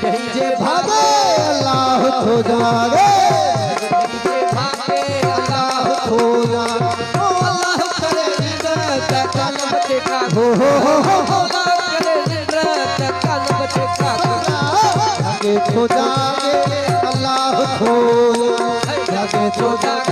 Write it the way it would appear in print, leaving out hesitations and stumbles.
जे भागे अल्लाह खो जागे अल्लाह खो जागे अल्लाह करे इज्जत कलम टिका हो अल्लाह करे इज्जत कलम टिका जागे खो जागे अल्लाह खो जागे खो जागे